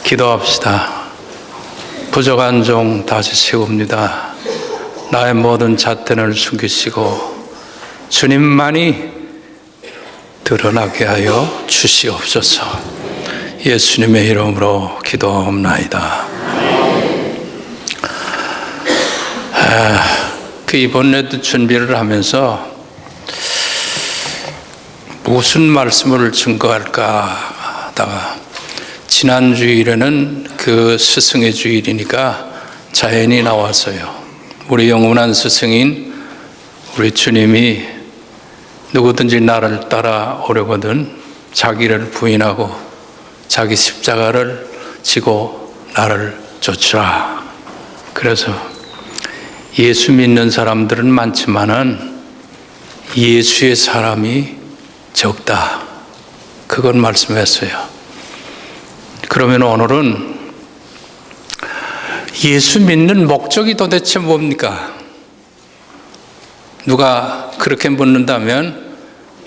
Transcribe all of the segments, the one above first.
기도합시다. 부족한 종 다시 세웁니다. 나의 모든 잣대를 숨기시고 주님만이 드러나게 하여 주시옵소서. 예수님의 이름으로 기도하옵나이다. 이번에도 준비를 하면서 무슨 말씀을 증거할까 하다가 지난 주일에는 그 스승의 주일이니까 자연히 나왔어요. 우리 영원한 스승인 우리 주님이 누구든지 나를 따라오려거든 자기를 부인하고 자기 십자가를 지고 나를 쫓으라. 그래서 예수 믿는 사람들은 많지만은 예수의 사람이 적다. 그건 말씀했어요. 그러면 오늘은 예수 믿는 목적이 도대체 뭡니까? 누가 그렇게 묻는다면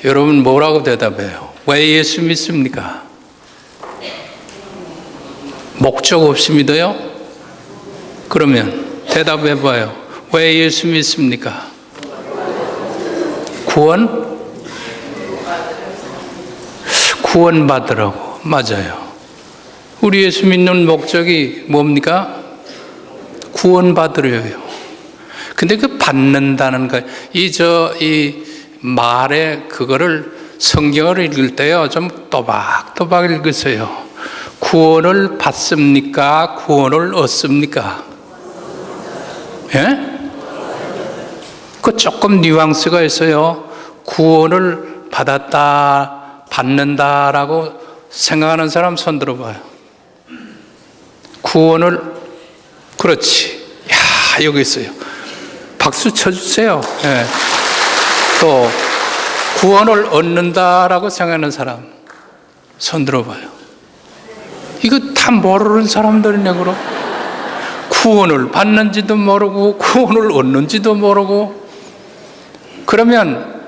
여러분 뭐라고 대답해요? 왜 예수 믿습니까? 목적 없이 믿어요? 그러면 대답해 봐요. 왜 예수 믿습니까? 구원 받으라고. 맞아요. 우리 예수 믿는 목적이 뭡니까? 구원 받으려요. 근데 그 받는다는 거, 이 말에 그거를 성경을 읽을 때요, 좀 또박또박 읽으세요. 구원을 받습니까? 구원을 얻습니까? 예? 그 조금 뉘앙스가 있어요. 구원을 받았다, 받는다라고 생각하는 사람 손 들어봐요. 구원을, 그렇지. 야, 여기 있어요. 박수 쳐주세요. 예. 또 구원을 얻는다라고 생각하는 사람 손 들어봐요. 이거 다 모르는 사람들이네. 그럼 구원을 받는지도 모르고 구원을 얻는지도 모르고. 그러면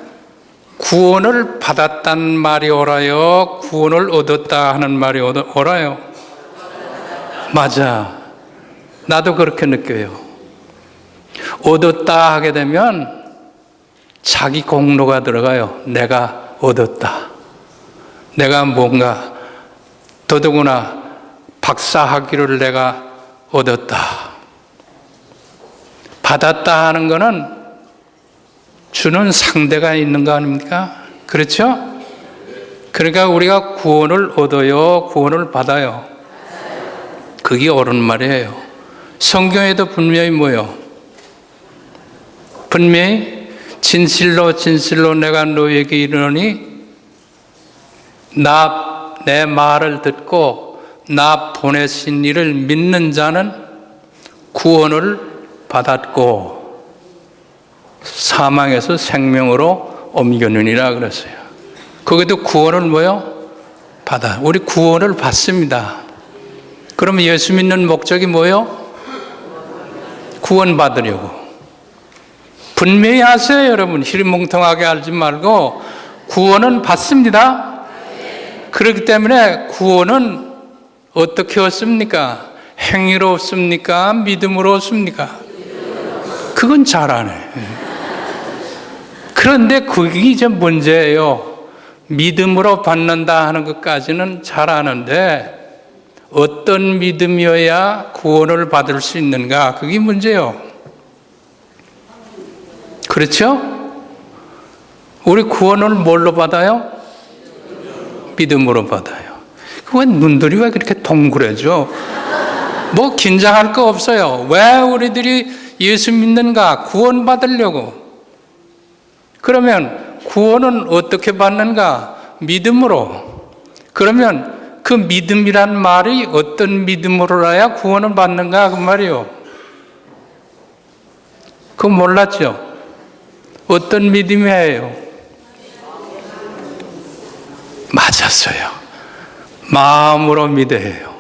구원을 받았단 말이 옳아요? 구원을 얻었다 하는 말이 옳아요? 맞아. 나도 그렇게 느껴요. 얻었다 하게 되면 자기 공로가 들어가요. 내가 얻었다. 내가 뭔가 더더구나 박사학위를 내가 얻었다. 받았다 하는 거는 주는 상대가 있는 거 아닙니까? 그렇죠? 그러니까 우리가 구원을 얻어요, 구원을 받아요. 그게 옳은 말이에요. 성경에도 분명히 뭐요? 분명히 진실로 진실로 내가 너에게 이르노니 내 말을 듣고 나 보내신 이를 믿는 자는 구원을 받았고 사망에서 생명으로 옮겨느니라 그랬어요. 거기도 구원을 뭐요? 받아. 우리 구원을 받습니다. 그러면 예수 믿는 목적이 뭐요? 구원 받으려고. 분명히 하세요, 여러분. 희리멍텅하게 알지 말고 구원은 받습니다. 그렇기 때문에 구원은 어떻게 얻습니까? 행위로 얻습니까? 믿음으로 얻습니까? 그건 잘 안 해. 그런데 그게 이제 문제예요. 믿음으로 받는다 하는 것까지는 잘 아는데 어떤 믿음이어야 구원을 받을 수 있는가? 그게 문제예요. 그렇죠? 우리 구원을 뭘로 받아요? 믿음으로 받아요. 왜 눈들이 왜 그렇게 동그래져? 뭐 긴장할 거 없어요. 왜 우리들이 예수 믿는가? 구원 받으려고. 그러면 구원은 어떻게 받는가? 믿음으로. 그러면 그 믿음이란 말이 어떤 믿음으로라야 구원을 받는가? 그 말이요. 그거 몰랐죠? 어떤 믿음이에요? 맞았어요. 마음으로 믿어요.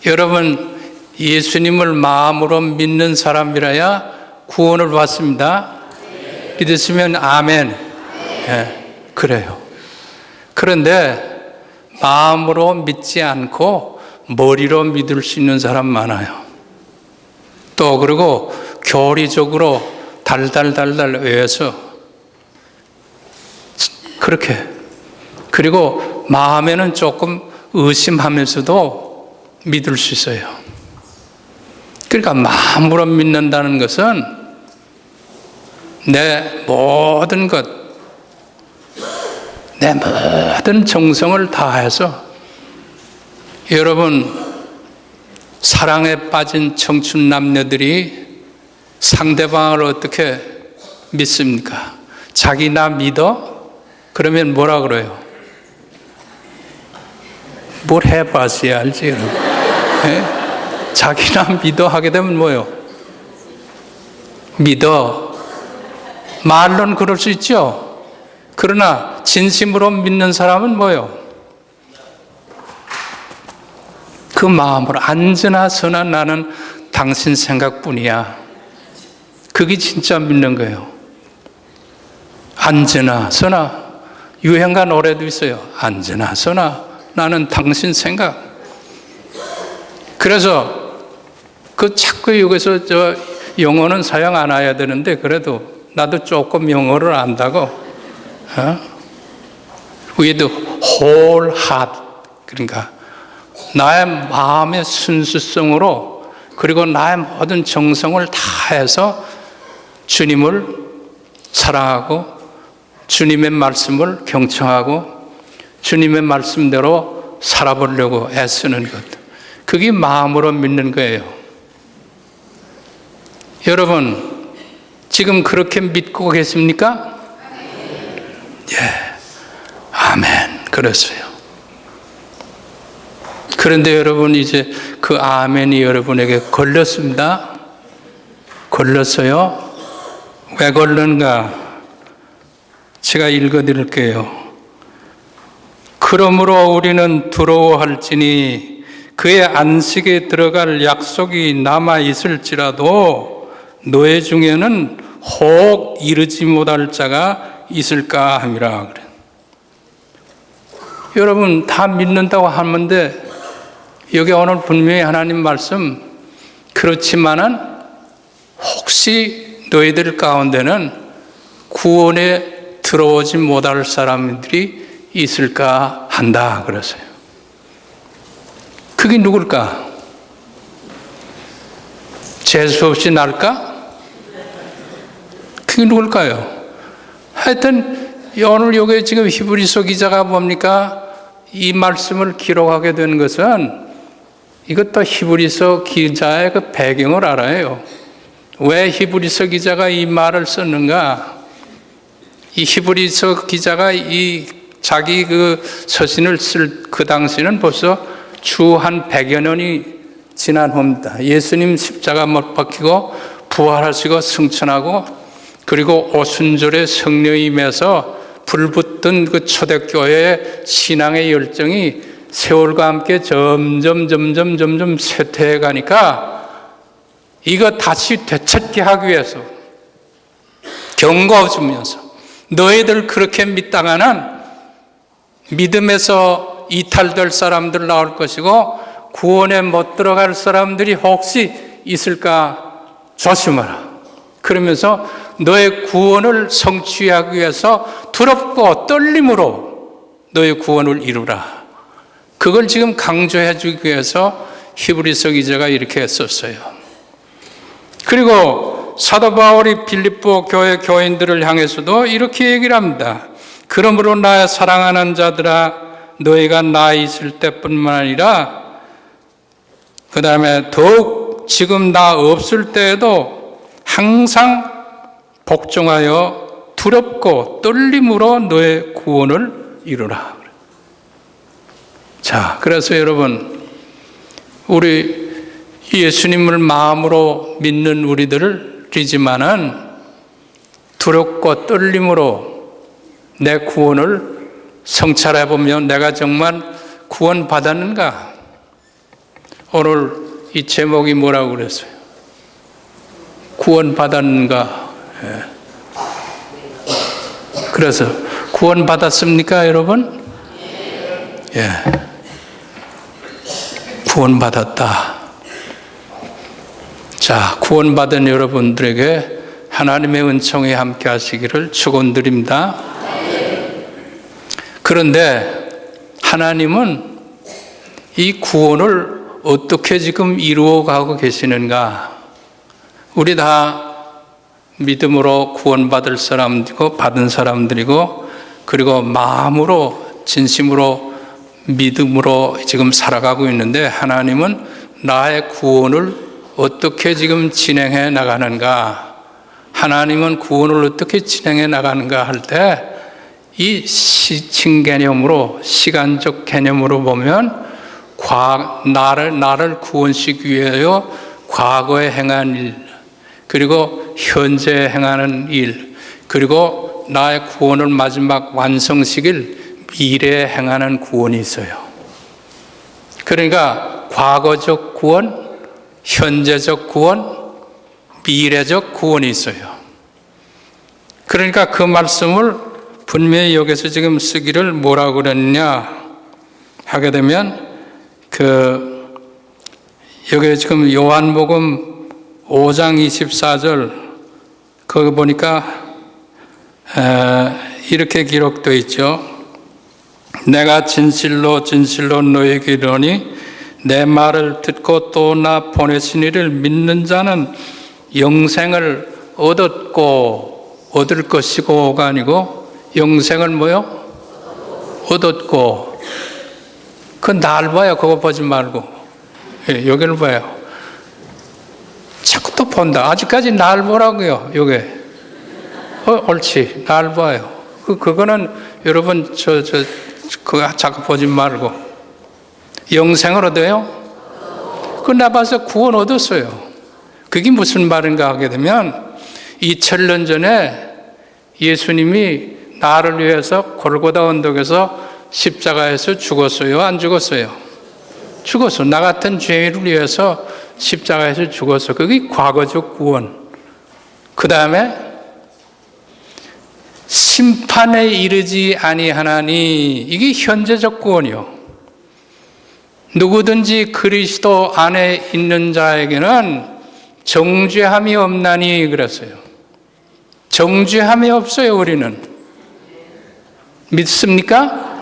여러분, 예수님을 마음으로 믿는 사람이라야 구원을 받습니다. 믿으시면 아멘. 네, 그래요. 그런데 마음으로 믿지 않고 머리로 믿을 수 있는 사람 많아요. 또 그리고 교리적으로 달달달달 외워서 그렇게, 그리고 마음에는 조금 의심하면서도 믿을 수 있어요. 그러니까 마음으로 믿는다는 것은 내 모든 것, 내 모든 정성을 다해서, 여러분 사랑에 빠진 청춘 남녀들이 상대방을 어떻게 믿습니까? 자기 나 믿어? 그러면 뭐라 그래요? 뭘 해봐서야 알지, 여러분. 네? 자기 나 믿어 하게 되면 뭐요? 믿어. 말로는 그럴 수 있죠. 그러나 진심으로 믿는 사람은 뭐요? 그 마음으로 앉으나 서나 나는 당신 생각뿐이야. 그게 진짜 믿는 거예요. 앉으나 서나, 유행가 노래도 있어요. 앉으나 서나 나는 당신 생각. 그래서 그 자꾸 여기서 저 영어는 사용 안 해야 되는데, 그래도 나도 조금 영어를 안다고. with whole heart, 그러니까 나의 마음의 순수성으로, 그리고 나의 모든 정성을 다해서 주님을 사랑하고 주님의 말씀을 경청하고 주님의 말씀대로 살아보려고 애쓰는 것, 그게 마음으로 믿는 거예요. 여러분 지금 그렇게 믿고 계십니까? 예, 아멘. 그랬어요. 그런데 여러분 이제 그 아멘이 여러분에게 걸렸습니다. 걸렸어요. 왜 걸렸는가? 제가 읽어드릴게요. 그러므로 우리는 두려워할지니 그의 안식에 들어갈 약속이 남아 있을지라도 너희 중에는 혹 이르지 못할 자가 있을까 함이라. 그래. 여러분 다 믿는다고 하는데 여기 오늘 분명히 하나님 말씀, 그렇지만은 혹시 너희들 가운데는 구원에 들어오지 못할 사람들이 있을까 한다 그랬어요. 그게 누굴까? 재수 없이 날까? 그게 누굴까요? 하여튼 오늘 여기 지금 히브리서 기자가 뭡니까? 이 말씀을 기록하게 된 것은 이것도 히브리서 기자의 그 배경을 알아요. 왜 히브리서 기자가 이 말을 썼는가? 이 히브리서 기자가 이 자기 그 서신을 쓸 그 당시는 벌써 주 한 100여 년이 지난 후입니다. 예수님 십자가 못 박히고 부활하시고 승천하고, 그리고 오순절에 성령이 임해서 불붙던 그 초대교회의 신앙의 열정이 세월과 함께 점점 쇠퇴해 가니까 이거 다시 되찾게 하기 위해서 경고해 주면서, 너희들 그렇게 믿다가는 믿음에서 이탈될 사람들 나올 것이고 구원에 못 들어갈 사람들이 혹시 있을까 조심하라. 그러면서 너의 구원을 성취하기 위해서 두렵고 떨림으로 너의 구원을 이루라. 그걸 지금 강조해 주기 위해서 히브리서 기자가 이렇게 했었어요. 그리고 사도 바울이 빌립보 교회 교인들을 향해서도 이렇게 얘기를 합니다. 그러므로 나의 사랑하는 자들아, 너희가 나 있을 때뿐만 아니라 그 다음에 더욱 지금 나 없을 때에도 항상 복종하여 두렵고 떨림으로 너의 구원을 이루라. 자, 그래서 여러분, 우리 예수님을 마음으로 믿는 우리들이지만은 두렵고 떨림으로 내 구원을 성찰해 보면 내가 정말 구원 받았는가? 오늘 이 제목이 뭐라고 그랬어요? 구원 받았는가? 예. 그래서 구원 받았습니까, 여러분? 예. 구원받았다. 자, 구원받은 여러분들에게 하나님의 은총이 함께 하시기를 축원드립니다. 그런데 하나님은 이 구원을 어떻게 지금 이루어가고 계시는가? 우리 다 믿음으로 구원받을 사람이고 받은 사람들이고, 그리고 마음으로 진심으로 믿음으로 지금 살아가고 있는데, 하나님은 나의 구원을 어떻게 지금 진행해 나가는가? 하나님은 구원을 어떻게 진행해 나가는가 할 때, 이 시층 개념으로, 시간적 개념으로 보면 나를 구원시키기 위하여 과거에 행한 일, 그리고 현재 행하는 일, 그리고 나의 구원을 마지막 완성시킬 미래에 행하는 구원이 있어요. 그러니까 과거적 구원, 현재적 구원, 미래적 구원이 있어요. 그러니까 그 말씀을 분명히 여기서 지금 쓰기를 뭐라고 그랬냐 하게 되면, 여기 지금 요한복음 5장 24절 거기 보니까 이렇게 기록되어 있죠. 내가 진실로 진실로 너희에게 이르노니 내 말을 듣고 또 나 보내신 이를 믿는 자는 영생을 얻을 것이고가 아니고 영생을 뭐요? 얻었고. 그건 날 봐요. 그거 보지 말고. 예, 여기를 봐요. 자꾸 또 본다. 아직까지 날 보라고요. 요게. 옳지. 날 봐요. 그거는 여러분 그거 자꾸 보지 말고. 영생을 얻어요? 그건 나 봐서 구원 얻었어요. 그게 무슨 말인가 하게 되면, 2000년 전에 예수님이 나를 위해서 골고다 언덕에서 십자가에서 죽었어요? 안 죽었어요? 죽었어. 나 같은 죄인을 위해서 십자가에서 죽었어. 그게 과거적 구원. 그 다음에 심판에 이르지 아니하나니, 이게 현재적 구원이요. 누구든지 그리스도 안에 있는 자에게는 정죄함이 없나니 그랬어요. 정죄함이 없어요, 우리는. 믿습니까?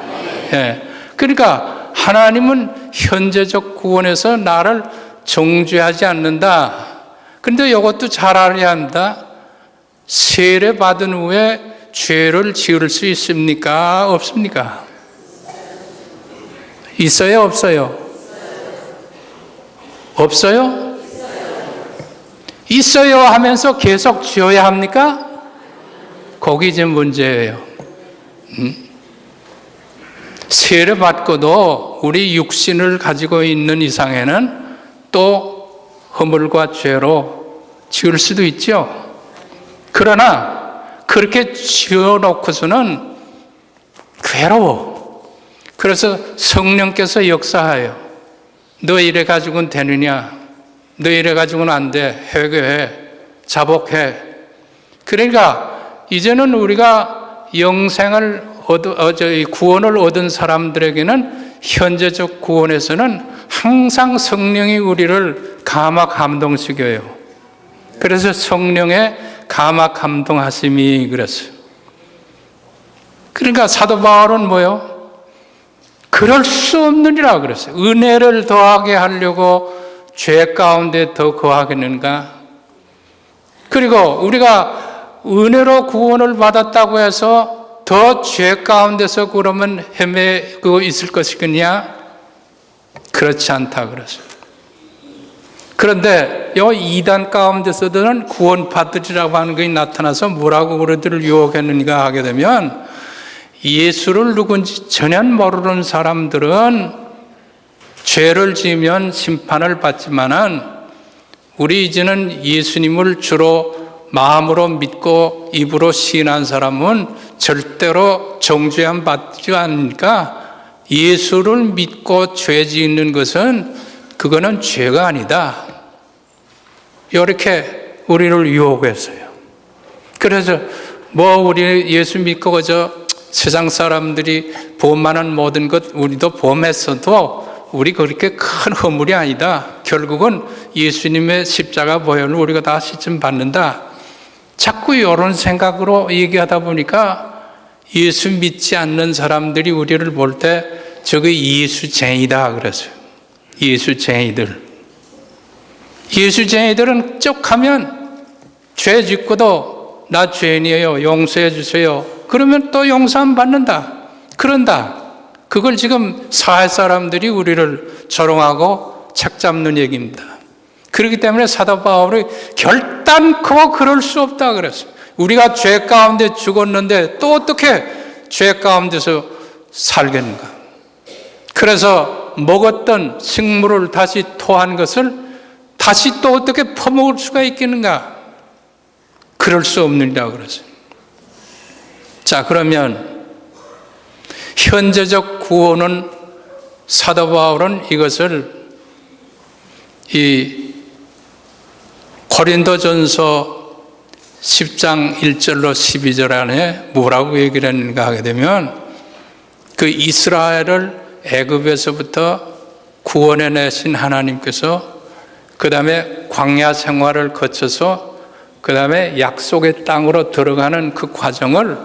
예. 그러니까 하나님은 현재적 구원에서 나를 정죄하지 않는다. 그런데 이것도 잘 알아야 합니다. 세례 받은 후에 죄를 지을 수 있습니까? 없습니까? 있어요? 없어요? 없어요? 있어요 하면서 계속 지어야 합니까? 거기 이제 문제예요. 세례 받고도 우리 육신을 가지고 있는 이상에는 또 허물과 죄로 지을 수도 있죠. 그러나 그렇게 지어놓고서는 괴로워. 그래서 성령께서 역사해요. 너 이래 가지고는 되느냐? 너 이래 가지고는 안 돼. 회개해. 자복해. 그러니까 이제는 우리가 영생을 구원을 얻은 사람들에게는 현재적 구원에서는 항상 성령이 우리를 감화 감동시켜요. 그래서 성령의 감화 감동하심이 그랬어요. 그러니까 사도 바울은 뭐요? 그럴 수 없느니라 그랬어요. 은혜를 더하게 하려고 죄 가운데 더 거하겠는가? 그리고 우리가 은혜로 구원을 받았다고 해서 더 죄 가운데서 그러면 헤매고 있을 것이겠냐? 그렇지 않다 그랬어요. 그런데 이 2단 가운데서는 구원 받으리라고 하는 것이 나타나서 뭐라고 우리들을 유혹했는가 하게 되면, 예수를 누군지 전혀 모르는 사람들은 죄를 지으면 심판을 받지만은, 우리 이제는 예수님을 주로 마음으로 믿고 입으로 시인한 사람은 절대로 정죄함 받지 않으니까, 예수를 믿고 죄 짓는 것은 그거는 죄가 아니다. 이렇게 우리를 유혹했어요. 그래서 우리 예수 믿고 세상 사람들이 범하는 모든 것 우리도 범했어도 우리 그렇게 큰 허물이 아니다. 결국은 예수님의 십자가 보혈을 우리가 다 시점 받는다. 자꾸 이런 생각으로 얘기하다 보니까 예수 믿지 않는 사람들이 우리를 볼 때 저게 예수쟁이다 그랬어요. 예수쟁이들. 예수쟁이들은 쭉 하면 죄 짓고도 나 죄인이에요. 용서해 주세요. 그러면 또 용서 안 받는다. 그런다. 그걸 지금 사회 사람들이 우리를 조롱하고 책잡는 얘기입니다. 그렇기 때문에 사도 바울이 결단코 그럴 수 없다 그랬어요. 우리가 죄 가운데 죽었는데 또 어떻게 죄 가운데서 살겠는가. 그래서 먹었던 식물을 다시 토한 것을 다시 또 어떻게 퍼먹을 수가 있겠는가. 그럴 수 없느니라 그랬어요. 자, 그러면 현재적 구원은 사도 바울은 이것을 이 고린도전서 10장 1절로 12절 안에 뭐라고 얘기를 했는가 하게 되면 그 이스라엘을 애굽에서부터 구원해 내신 하나님께서 그 다음에 광야 생활을 거쳐서 그 다음에 약속의 땅으로 들어가는 그 과정을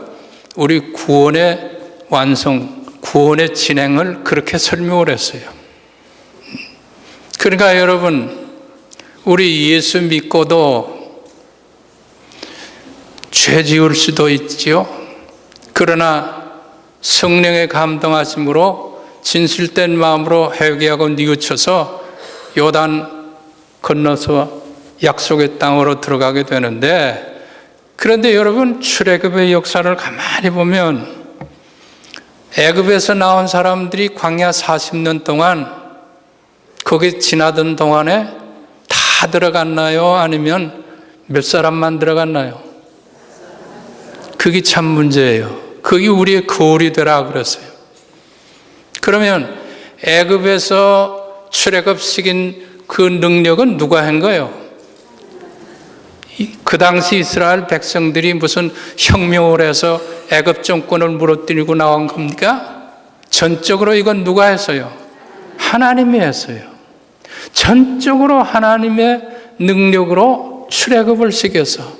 우리 구원의 완성, 구원의 진행을 그렇게 설명을 했어요. 그러니까 여러분, 우리 예수 믿고도 죄 지을 수도 있지요. 그러나 성령의 감동하심으로 진실된 마음으로 회개하고 뉘우쳐서 요단 건너서 약속의 땅으로 들어가게 되는데, 그런데 여러분 출애굽의 역사를 가만히 보면 애굽에서 나온 사람들이 광야 40년 동안 거기 지나던 동안에 다 들어갔나요? 아니면 몇 사람만 들어갔나요? 그게 참 문제예요. 그게 우리의 거울이 되라 그랬어요. 그러면 애굽에서 출애굽시킨 그 능력은 누가 한 거예요? 그 당시 이스라엘 백성들이 무슨 혁명을 해서 애굽 정권을 무너뜨리고 나온 겁니까? 전적으로 이건 누가 했어요? 하나님이 했어요. 전적으로 하나님의 능력으로 출애굽을 시켜서,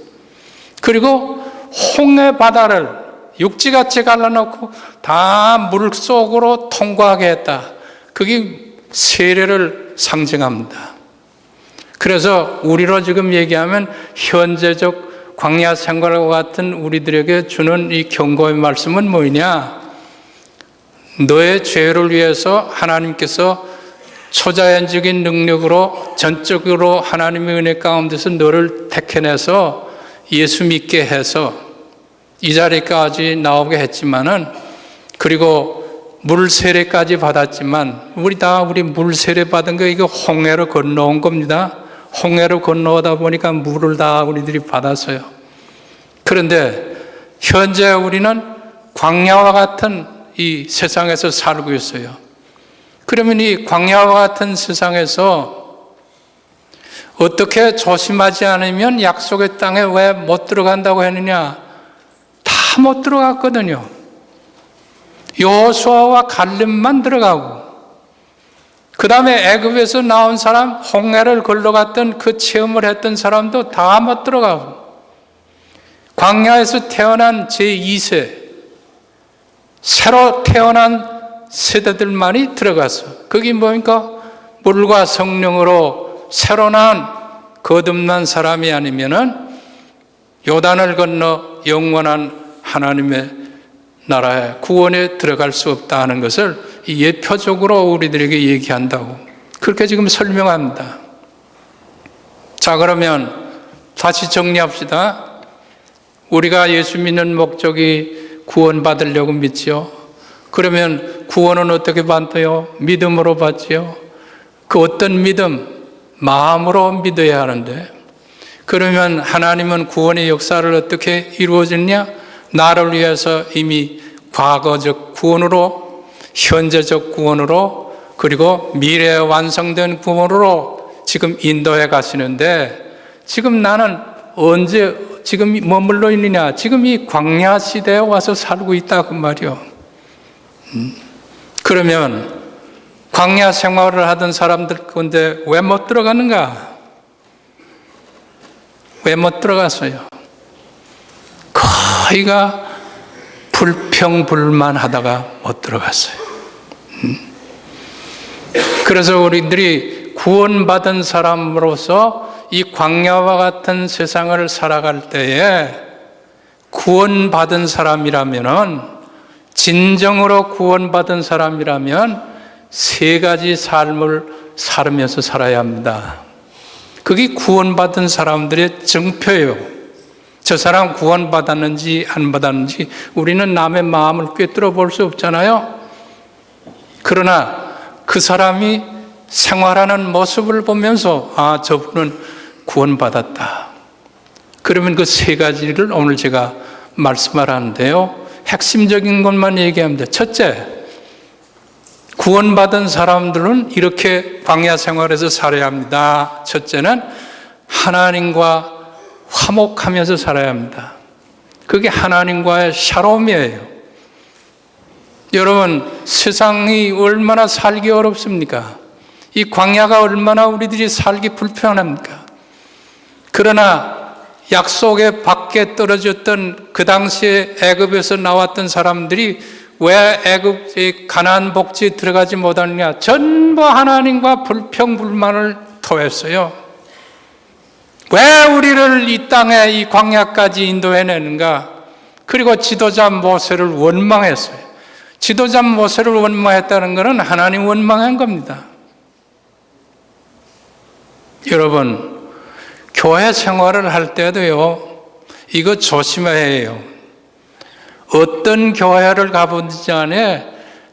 그리고 홍해 바다를 육지같이 갈라놓고 다 물속으로 통과하게 했다. 그게 세례를 상징합니다. 그래서 우리로 지금 얘기하면 현재적 광야 생활과 같은 우리들에게 주는 이 경고의 말씀은 뭐냐? 너의 죄를 위해서 하나님께서 초자연적인 능력으로 전적으로 하나님의 은혜 가운데서 너를 택해내서 예수 믿게 해서 이 자리까지 나오게 했지만은, 그리고 물 세례까지 받았지만, 우리 물 세례 받은 거 이거 홍해로 건너온 겁니다. 홍해로 건너오다 보니까 물을 다 우리들이 받았어요. 그런데 현재 우리는 광야와 같은 이 세상에서 살고 있어요. 그러면 이 광야와 같은 세상에서 어떻게 조심하지 않으면 약속의 땅에 왜 못 들어간다고 했느냐? 다 못 들어갔거든요. 여호수아와 갈렙만 들어가고, 그 다음에 애굽에서 나온 사람, 홍해를 걸러갔던 그 체험을 했던 사람도 다 못 들어가고, 광야에서 태어난 제2세, 새로 태어난 세대들만이 들어갔어. 그게 뭡니까? 물과 성령으로 새로 난 거듭난 사람이 아니면은 요단을 건너 영원한 하나님의 나라에 구원에 들어갈 수 없다 하는 것을 예표적으로 우리들에게 얘기한다고 그렇게 지금 설명합니다. 자, 그러면 다시 정리합시다. 우리가 예수 믿는 목적이 구원받으려고 믿지요. 그러면 구원은 어떻게 받아요? 믿음으로 받지요. 그 어떤 믿음? 마음으로 믿어야 하는데, 그러면 하나님은 구원의 역사를 어떻게 이루어졌냐? 나를 위해서 이미 과거적 구원으로, 현재적 구원으로, 그리고 미래에 완성된 구원으로 지금 인도해 가시는데, 지금 나는 언제 지금 머물러 있느냐? 지금 이 광야 시대에 와서 살고 있다 그 말이요. 그러면 광야 생활을 하던 사람들 가운데 왜 못 들어가는가? 왜 못 들어갔어요? 거의가 불평불만하다가 못 들어갔어요. 그래서 우리들이 구원받은 사람으로서 이 광야와 같은 세상을 살아갈 때에 구원받은 사람이라면은, 진정으로 구원받은 사람이라면 세 가지 삶을 살으면서 살아야 합니다. 그게 구원받은 사람들의 증표예요. 저 사람 구원받았는지 안 받았는지 우리는 남의 마음을 꿰뚫어 볼 수 없잖아요. 그러나 그 사람이 생활하는 모습을 보면서 아, 저분은 구원받았다. 그러면 그 세 가지를 오늘 제가 말씀하라는데요. 핵심적인 것만 얘기합니다. 첫째, 구원받은 사람들은 이렇게 광야 생활에서 살아야 합니다. 첫째는 하나님과 화목하면서 살아야 합니다. 그게 하나님과의 샬롬이에요. 여러분, 세상이 얼마나 살기 어렵습니까? 이 광야가 얼마나 우리들이 살기 불편합니까? 그러나 약속의 밖에 떨어졌던 그 당시에 애굽에서 나왔던 사람들이 왜 애굽의 가나안 복지에 들어가지 못하느냐? 전부 하나님과 불평불만을 토했어요. 왜 우리를 이 땅에 이 광야까지 인도해내는가? 그리고 지도자 모세를 원망했어요. 지도자 모세를 원망했다는 것은 하나님 원망한 겁니다. 여러분, 교회 생활을 할 때도요, 이거 조심해야 해요. 어떤 교회를 가보지 않에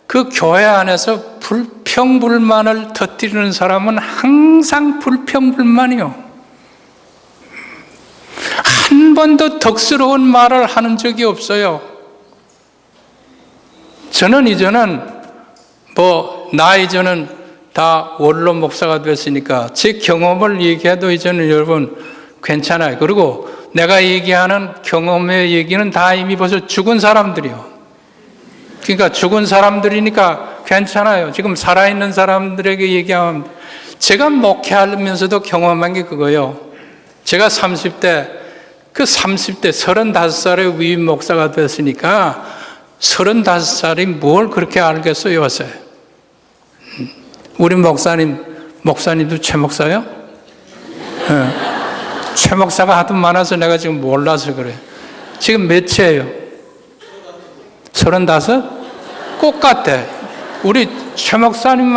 그 교회 안에서 불평불만을 터뜨리는 사람은 항상 불평불만이요. 한 번도 덕스러운 말을 하는 적이 없어요. 저는 이제는 저는 다 원로 목사가 됐으니까 제 경험을 얘기해도 이제는 여러분 괜찮아요. 그리고 내가 얘기하는 경험의 얘기는 다 이미 벌써 죽은 사람들이요. 그러니까 죽은 사람들이니까 괜찮아요. 지금 살아있는 사람들에게 얘기하면, 제가 목회하면서도 경험한 게 그거예요. 제가 30대 35살에 위임 목사가 됐으니까 35살이 뭘 그렇게 알겠어요, 요새. 우리 목사님도 최 목사요? 네. 최 목사가 하도 많아서 내가 지금 몰라서 그래. 지금 몇이에요? 35? 꼭 같아. 우리 최 목사님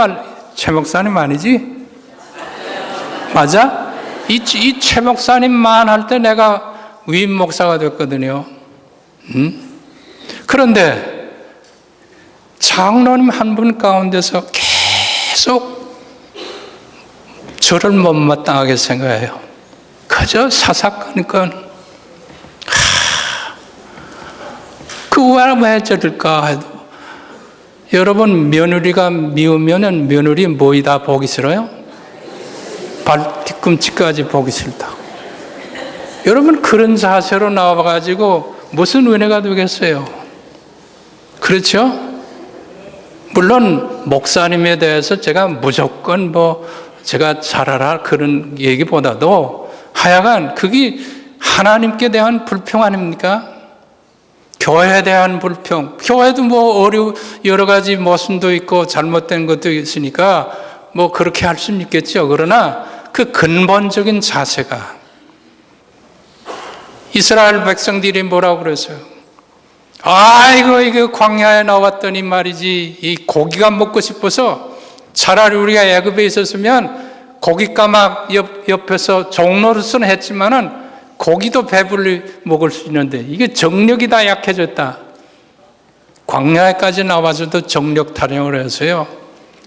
아니지? 맞아? 이 최 목사님만 할 때 내가 위임 목사가 됐거든요. 그런데 장로님 한 분 가운데서 계속 저를 못마땅하게 생각해요. 그저 사사건건 왜 저럴까 해도, 여러분 며느리가 미우면은 며느리 뭐이 다 보기 싫어요? 발 뒤꿈치까지 보기 싫다고. 여러분 그런 자세로 나와가지고 무슨 은혜가 되겠어요? 그렇죠? 물론 목사님에 대해서 제가 무조건 제가 잘하라 그런 얘기보다도 하여간 그게 하나님께 대한 불평 아닙니까? 교회에 대한 불평. 교회도 여러 가지 모순도 있고 잘못된 것도 있으니까 그렇게 할 수는 있겠죠. 그러나 그 근본적인 자세가, 이스라엘 백성들이 뭐라고 그랬어요? 이거 광야에 나왔더니 말이지, 이 고기가 먹고 싶어서 차라리 우리가 애굽에 있었으면 고깃가막 옆에서 종로로서는 했지만은 고기도 배불리 먹을 수 있는데 이게 정력이 다 약해졌다. 광야에까지 나와서도 정력 타령을 해서요.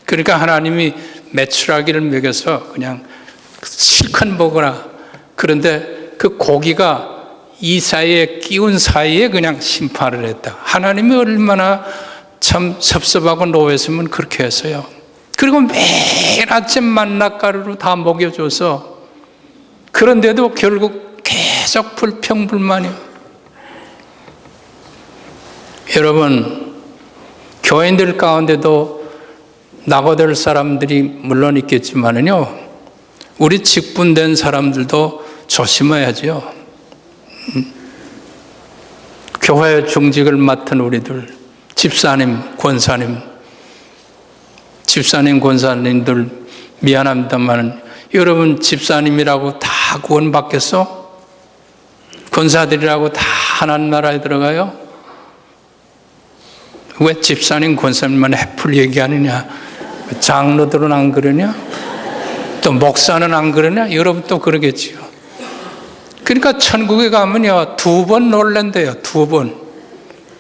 그러니까 하나님이 메추라기를 먹여서 그냥 실컷 먹어라. 그런데 그 고기가 이 사이에 끼운 사이에 그냥 심판을 했다. 하나님이 얼마나 참 섭섭하고 노했으면 그렇게 했어요. 그리고 매일 아침 만나가루로 다 먹여줘서, 그런데도 결국 계속 불평불만이요. 여러분, 교인들 가운데도 낙오될 사람들이 물론 있겠지만은요, 우리 직분된 사람들도 조심해야죠. 교회 중직을 맡은 우리들, 집사님, 권사님들 미안합니다만 여러분 집사님이라고 다 구원받겠어? 권사들이라고 다 하나님 나라에 들어가요? 왜 집사님, 권사님만 해풀 얘기하느냐? 장로들은 안 그러냐? 또 목사는 안 그러냐? 여러분 또 그러겠지요. 그러니까 천국에 가면요, 2번 놀란대요. 2번.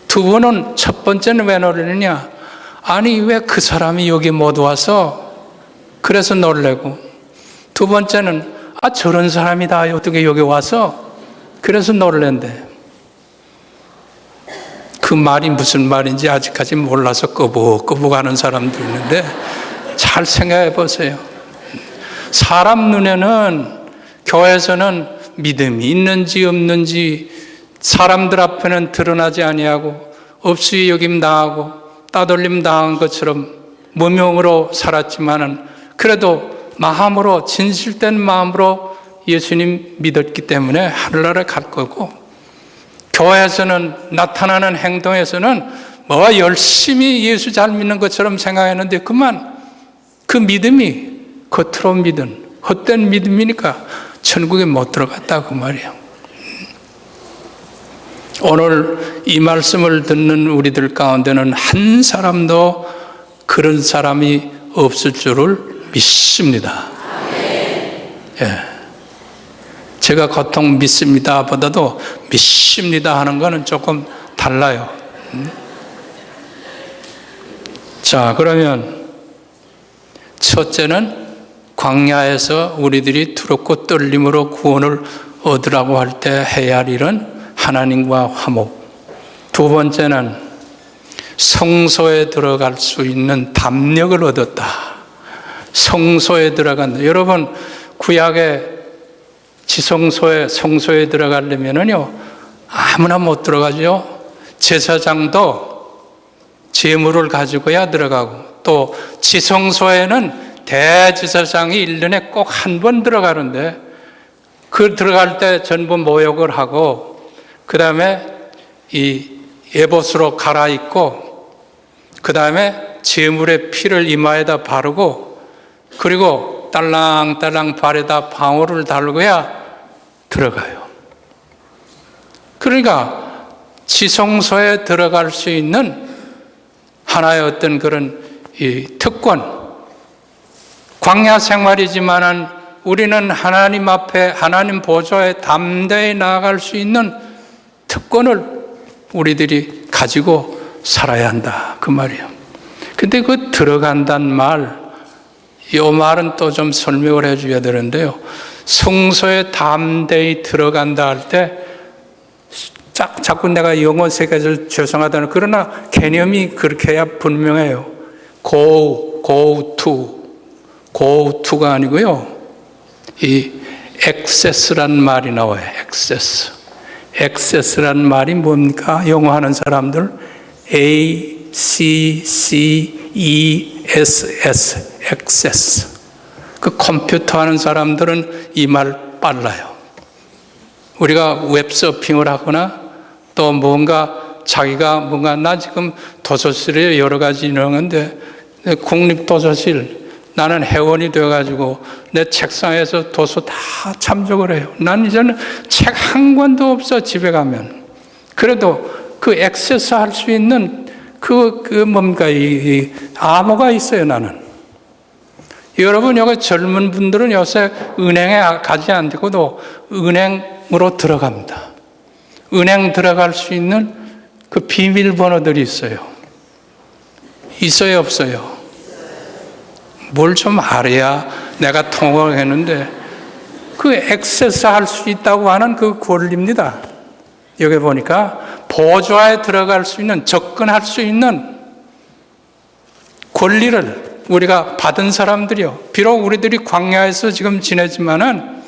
2번은 첫 번째는 왜 놀라느냐? 아니 왜 그 사람이 여기 못 와서 그래서 놀래고, 2번째는 저런 사람이다 어떻게 여기 와서 그래서 놀랜대. 그 말이 무슨 말인지 아직까지 몰라서 꺼부꺼부하는 사람도 있는데 잘 생각해 보세요. 사람 눈에는 교회에서는 믿음이 있는지 없는지 사람들 앞에는 드러나지 아니하고 없이 여김 당하고 따돌림 당한 것처럼 무명으로 살았지만은 그래도 마음으로 진실된 마음으로 예수님 믿었기 때문에 하늘나라에 갈 거고, 교회에서는 나타나는 행동에서는 뭐 열심히 예수 잘 믿는 것처럼 생각했는데 그만 그 믿음이 겉으로 믿은 헛된 믿음이니까 천국에 못 들어갔다 그 말이에요. 오늘 이 말씀을 듣는 우리들 가운데는 한 사람도 그런 사람이 없을 줄을 믿습니다. 예. 제가 고통 믿습니다 보다도 믿습니다 하는 거는 조금 달라요. 자, 그러면 첫째는 광야에서 우리들이 두렵고 떨림으로 구원을 얻으라고 할 때 해야 할 일은 하나님과 화목. 2번째는 성소에 들어갈 수 있는 담력을 얻었다. 성소에 들어간다. 여러분, 구약의 지성소에, 성소에 들어가려면요, 아무나 못 들어가죠. 제사장도 제물을 가지고야 들어가고, 또 지성소에는 대제사장이 1년에 꼭 한 번 들어가는데, 그 들어갈 때 전부 모욕을 하고, 그 다음에 이 에봇으로 갈아입고, 그 다음에 제물의 피를 이마에다 바르고, 그리고 딸랑딸랑 발에다 방울을 달고야 들어가요. 그러니까 지성소에 들어갈 수 있는 하나의 어떤 그런 이 특권, 광야 생활이지만은 우리는 하나님 앞에 하나님 보좌에 담대히 나아갈 수 있는 특권을 우리들이 가지고 살아야 한다 그 말이에요. 근데 그 들어간다는 말, 이 말은 또 좀 설명을 해줘야 되는데요. 성소에 담대히 들어간다 할 때 자꾸 내가 영어 세계를 죄송하다는, 그러나 개념이 그렇게 해야 분명해요. go to가 아니고요. 이 access란 말이 나와요. access란 말이 뭡니까? 영어 하는 사람들 access. 그 컴퓨터 하는 사람들은 이 말 빨라요. 우리가 웹서핑을 하거나 또 뭔가 자기가 뭔가 나 지금 도서실에 여러 가지 이러는데 국립도서실 나는 회원이 되어가지고 내 책상에서 도서 다 참조를 해요. 난 이제는 책 한 권도 없어 집에 가면. 그래도 그 액세스 할 수 있는 뭔가 이 암호가 있어요 나는. 여러분 여기 젊은 분들은 요새 은행에 가지 않고도 은행으로 들어갑니다. 은행 들어갈 수 있는 그 비밀번호들이 있어요. 있어요 없어요? 뭘 좀 알아야 내가 통화를 했는데 그 액세스 할 수 있다고 하는 그 권리입니다. 여기 보니까 보좌에 들어갈 수 있는, 접근할 수 있는 권리를 우리가 받은 사람들이요. 비록 우리들이 광야에서 지금 지내지만은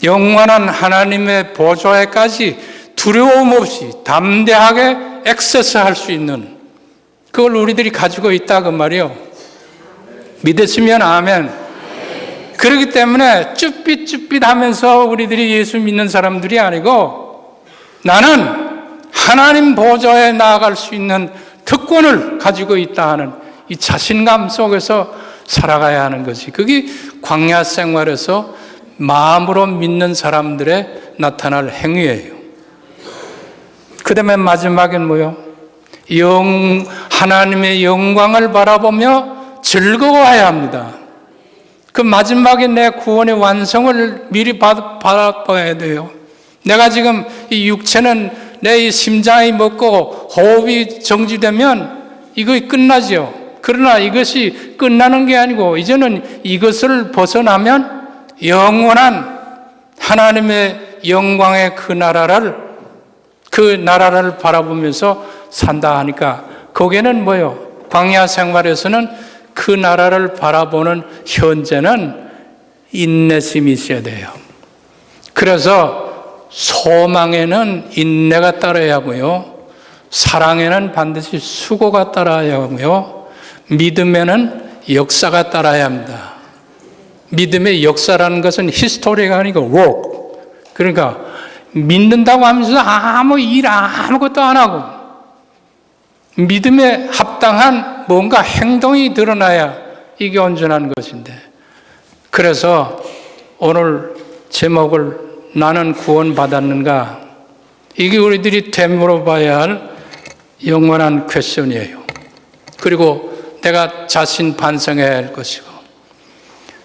영원한 하나님의 보좌에까지 두려움 없이 담대하게 액세스할 수 있는 그걸 우리들이 가지고 있다 그 말이요. 믿으시면 아멘. 그렇기 때문에 쭈삣쭈삣하면서 우리들이 예수 믿는 사람들이 아니고 나는 하나님 보좌에 나아갈 수 있는 특권을 가지고 있다 하는 이 자신감 속에서 살아가야 하는 것이 그게 광야 생활에서 마음으로 믿는 사람들의 나타날 행위예요. 그 다음에 마지막엔 뭐요? 하나님의 영광을 바라보며 즐거워해야 합니다. 그 마지막에 내 구원의 완성을 미리 바라봐야 돼요. 내가 지금 이 육체는 내 이 심장이 먹고 호흡이 정지되면 이거 끝나죠. 그러나 이것이 끝나는 게 아니고 이제는 이것을 벗어나면 영원한 하나님의 영광의 그 나라를 바라보면서 산다 하니까 거기에는 뭐요? 광야 생활에서는 그 나라를 바라보는 현재는 인내심이 있어야 돼요. 그래서 소망에는 인내가 따라야 하고요. 사랑에는 반드시 수고가 따라야 하고요. 믿음에는 역사가 따라야 합니다. 믿음의 역사라는 것은 히스토리가 아니고 work. 그러니까 믿는다고 하면서 아무것도 안 하고 믿음에 합당한 뭔가 행동이 드러나야 이게 온전한 것인데 그래서 오늘 제목을 나는 구원받았는가? 이게 우리들이 되물어봐야 할 영원한 퀘스천이에요. 그리고 내가 자신 반성해야 할 것이고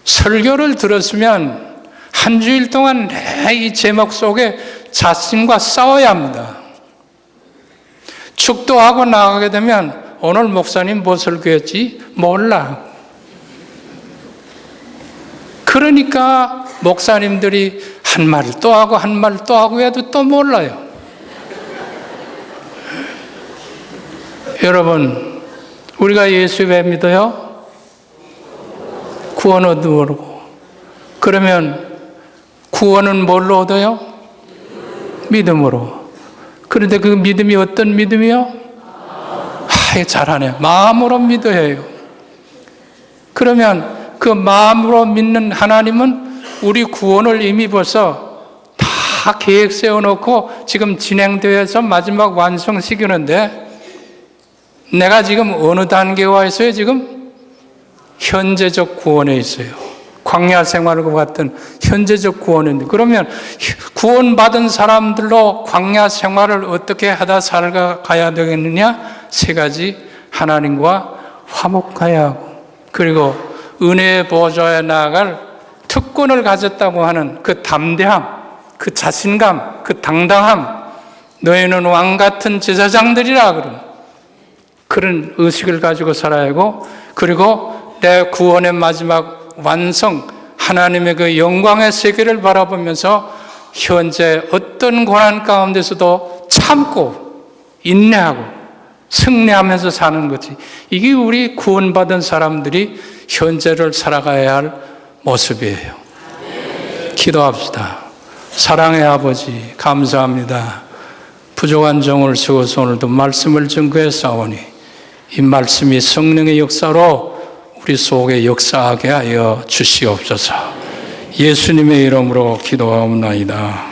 설교를 들었으면 한 주일 동안 내 이 제목 속에 자신과 싸워야 합니다. 축도하고 나가게 되면 오늘 목사님 뭐 설교했지? 몰라. 그러니까 목사님들이 한 말 또 하고 한 말 또 하고 해도 또 몰라요. 여러분, 우리가 예수 왜 믿어요? 구원 얻으려고. 그러면 구원은 뭘로 얻어요? 믿음으로. 그런데 그 믿음이 어떤 믿음이요? 잘하네. 마음으로 믿어야 해요. 그러면 그 마음으로 믿는 하나님은 우리 구원을 이미 벌써 다 계획 세워놓고 지금 진행되어서 마지막 완성시키는데 내가 지금 어느 단계에 와 있어요? 지금 현재적 구원에 있어요. 광야 생활과 같은 현재적 구원인데 그러면 구원받은 사람들로 광야 생활을 어떻게 하다 살아가야 되겠느냐? 세 가지. 하나님과 화목해야 하고 그리고 은혜의 보좌에 나아갈 특권을 가졌다고 하는 그 담대함, 그 자신감, 그 당당함. 너희는 왕같은 제사장들이라 그런 의식을 가지고 살아야 하고 그리고 내 구원의 마지막 완성, 하나님의 그 영광의 세계를 바라보면서 현재 어떤 고난 가운데서도 참고 인내하고 승리하면서 사는 거지. 이게 우리 구원받은 사람들이 현재를 살아가야 할 모습이에요. 기도합시다. 사랑의 아버지 감사합니다. 부족한 종을 세워서 오늘도 말씀을 증거해 싸우니 이 말씀이 성령의 역사로 우리 속에 역사하게 하여 주시옵소서. 예수님의 이름으로 기도하옵나이다.